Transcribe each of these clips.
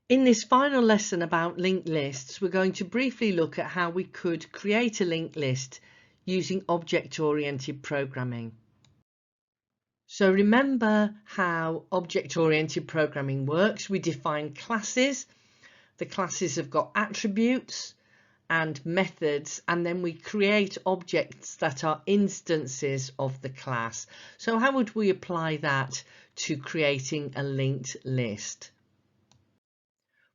In this final lesson about linked lists, we're going to briefly look at how we could create a linked list using object-oriented programming. So remember how object-oriented programming works. We define classes. The classes have got attributes and methods, and then we create objects that are instances of the class. So how would we apply that to creating a linked list?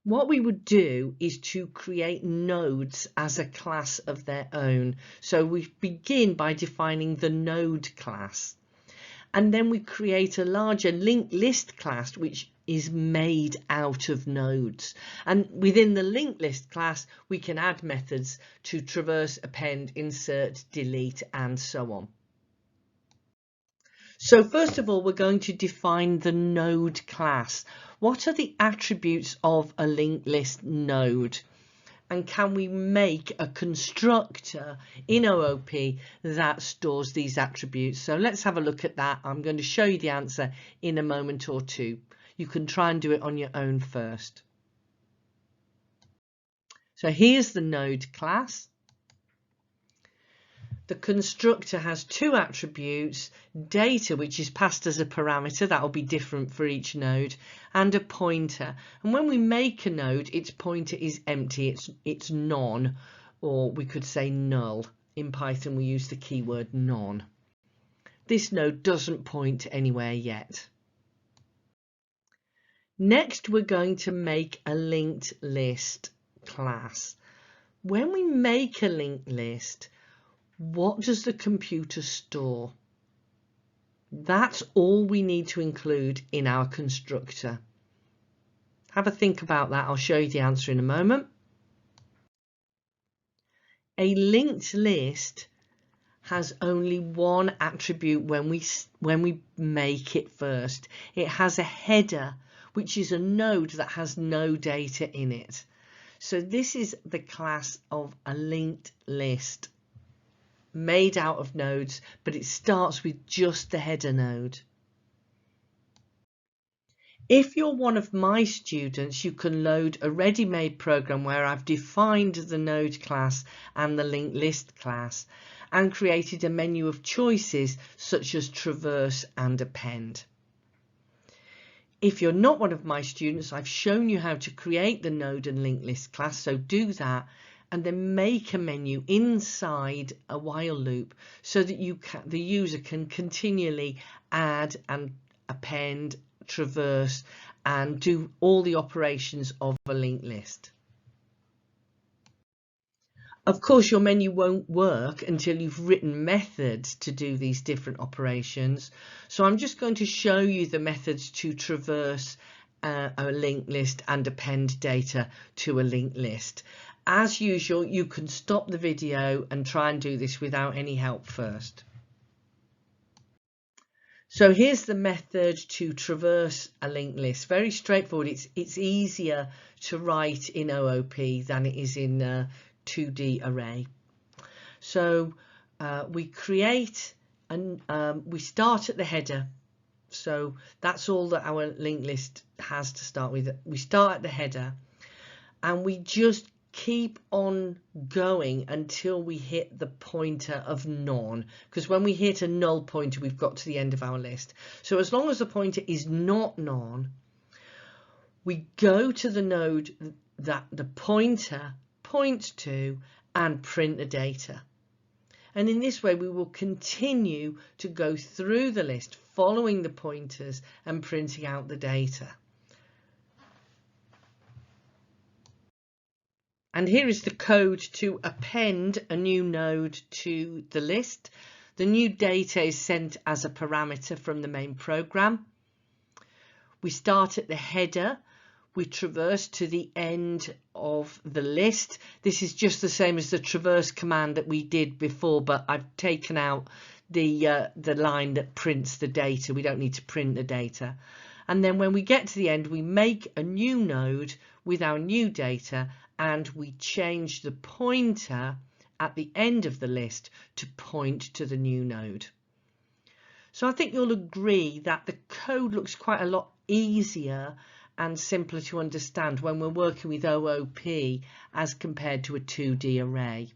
What we would do is to create nodes as a class of their own. So we begin by defining the node class, and then we create a larger linked list class which is made out of nodes. And within the linked list class, we can add methods to traverse, append, insert, delete, and so on. So first of all, we're going to define the node class. What are the attributes of a linked list node? And can we make a constructor in OOP that stores these attributes? So let's have a look at that. I'm going to show you the answer in a moment or two. You can try and do it on your own first. So here's the node class. The constructor has two attributes: data, which is passed as a parameter, that will be different for each node, and a pointer. And when we make a node, its pointer is empty, it's none, or we could say null. In Python we use the keyword none. This node doesn't point anywhere yet. Next, we're going to make a linked list class. When we make a linked list, what does the computer store? That's all we need to include in our constructor. Have a think about that. I'll show you the answer in a moment. A linked list has only one attribute when we make it first. It has a header, which is a node that has no data in it. So this is the class of a linked list, made out of nodes, but it starts with just the header node. If you're one of my students, you can load a ready-made program where I've defined the node class and the linked list class and created a menu of choices such as traverse and append. If you're not one of my students, I've shown you how to create the node and linked list class, so do that, and then make a menu inside a while loop so that the user can continually add and append, traverse, and do all the operations of a linked list. Of course, your menu won't work until you've written methods to do these different operations. So I'm just going to show you the methods to traverse a linked list and append data to a linked list. As usual, you can stop the video and try and do this without any help first. So here's the method to traverse a linked list. Very straightforward. It's easier to write in OOP than it is in 2D array. So we create and we start at the header. So that's all that our linked list has to start with. We start at the header and we just keep on going until we hit the pointer of none, because when we hit a null pointer, we've got to the end of our list. So as long as the pointer is not none, we go to the node that the pointer points to and print the data. And in this way, we will continue to go through the list, following the pointers and printing out the data. And here is the code to append a new node to the list. The new data is sent as a parameter from the main program. We start at the header. We traverse to the end of the list. This is just the same as the traverse command that we did before, but I've taken out the line that prints the data. We don't need to print the data. And then when we get to the end, we make a new node with our new data, and we change the pointer at the end of the list to point to the new node. So I think you'll agree that the code looks quite a lot easier and simpler to understand when we're working with OOP as compared to a 2D array.